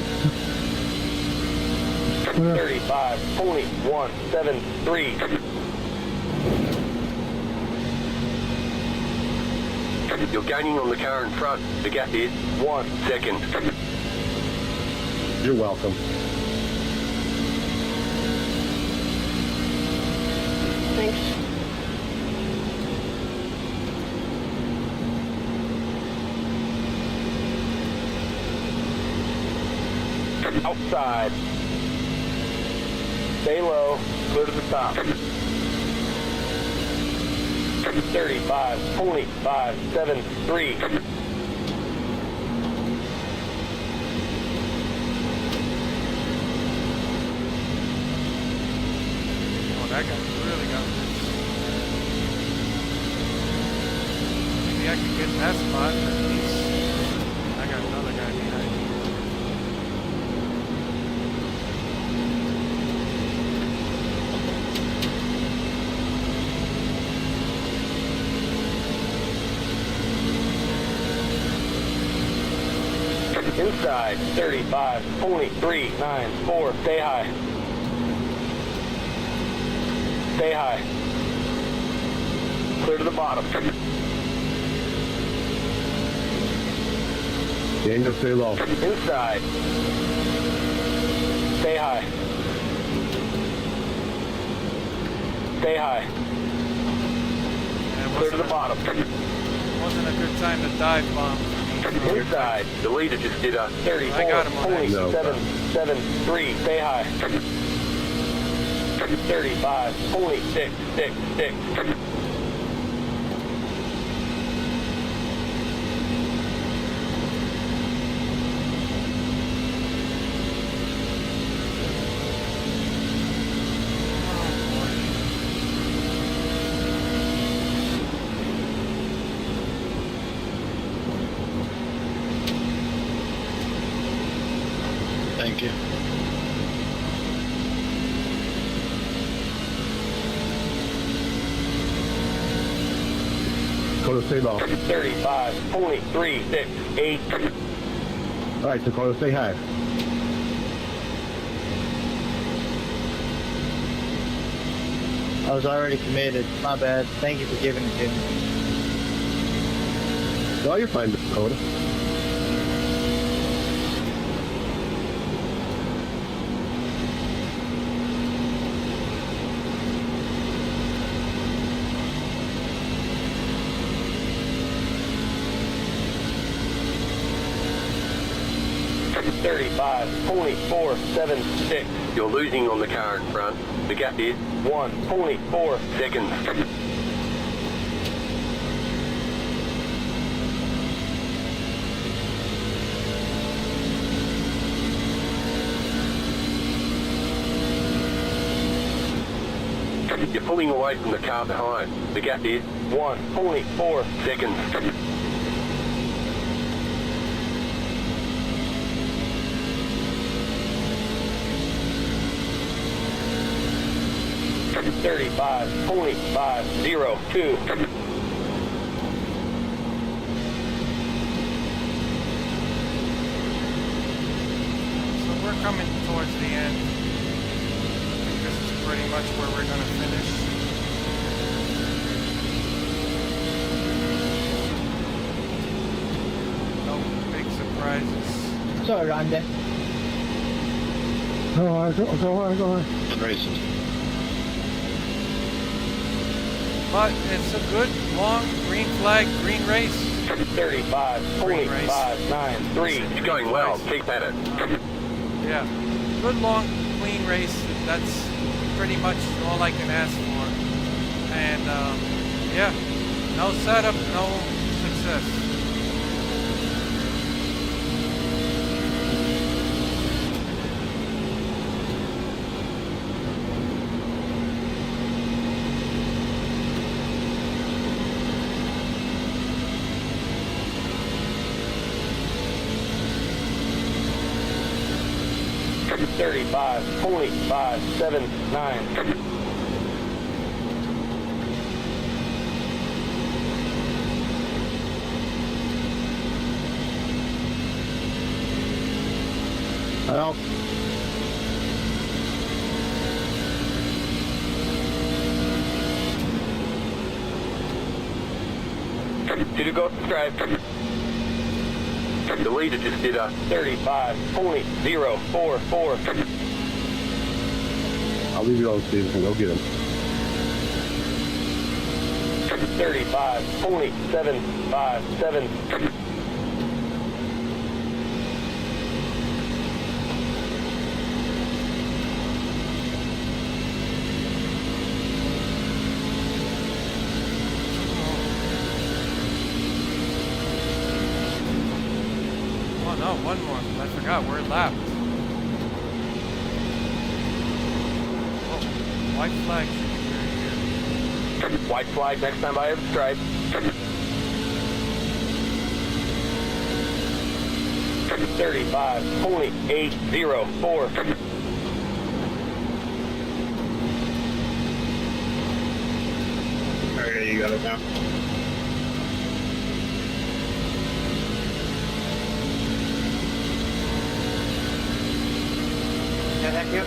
Clear. 35.173. You're gaining on the car in front. The gap is 1 second. You're welcome. Thanks. Outside. Stay low. Clear to the top. 35.573. Oh, that guy really got loose. Maybe I could get that spot, but at least I got another guy behind me. Inside 35.394. Stay high. Stay high. Clear to the bottom. Daniel, stay low. Inside. Stay high. Stay high. And it Clear to the bottom. wasn't a good time to dive bomb for me. So Inside. The leader just did a I got him on accident. 34.773. Stay high. 35.666. Thank you. Dakota, stay low. 35.368. All right, Dakota, stay high. I was already committed. My bad. Thank you for giving it to me. No, you're fine, Dakota. .476. You're losing on the car in front. The gap is 1.4 seconds. You're pulling away from the car behind. The gap is 1.4 seconds. .502. So we're coming towards the end. I think this is pretty much where we're going to finish. No big surprises. Sorry, Rhonda. Go ahead. Racing. But it's a good, long, green flag, green race. 35.593. It's going well. Keep at it. Yeah, good, long, clean race. That's pretty much all I can ask for. And yeah, no setup, no success. .579. Well, To go stripe. The leader just did a 35.044. I'll leave you alone, Steven. Go get him. 35.757. no, one more. I forgot we're lapped. Oh, white flag should be right here. White flag next time I have a stripe. 35.804. Alright, you got it now. Yeah, thank you.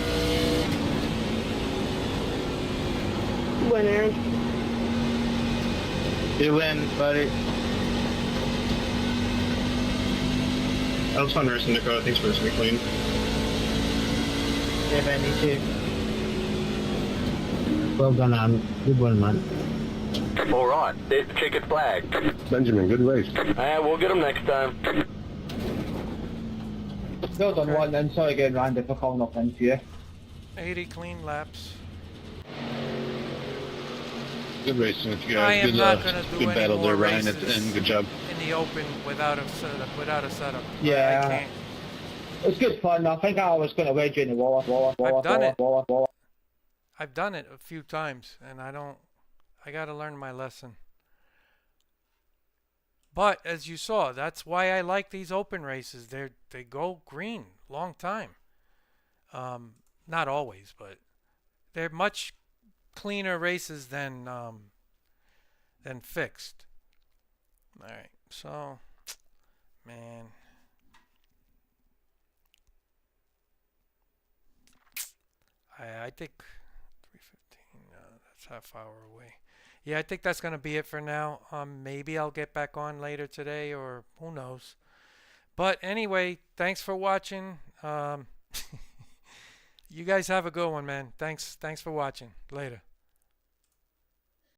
Win, Aaron. You win, buddy. That was fun racing, Dakota. Thanks for racing me clean. Yeah, man, you too. Well done, Adam. Good one, man. All right, there's the checkered flag. Benjamin, good race. We'll get them next time. Well done, one then. Sorry again, Randy, for calling up into you. 80 clean laps. Good racing with you I guys. am not going to do good any battle more there, Ryan, races at the end. Good job. in the open without a setup. Yeah. I can't. It's good fun. I think I was going to wedge you in the wall. I've done it. I've done it a few times, and I got to learn my lesson. But as you saw, that's why I like these open races. They go green long time. Not always, but they're much cleaner races than fixed. All right, so man, I think 3:15. That's half hour away. Yeah, I think that's gonna be it for now. Maybe I'll get back on later today, or who knows. But anyway, thanks for watching. You guys have a good one, man. Thanks for watching. Later.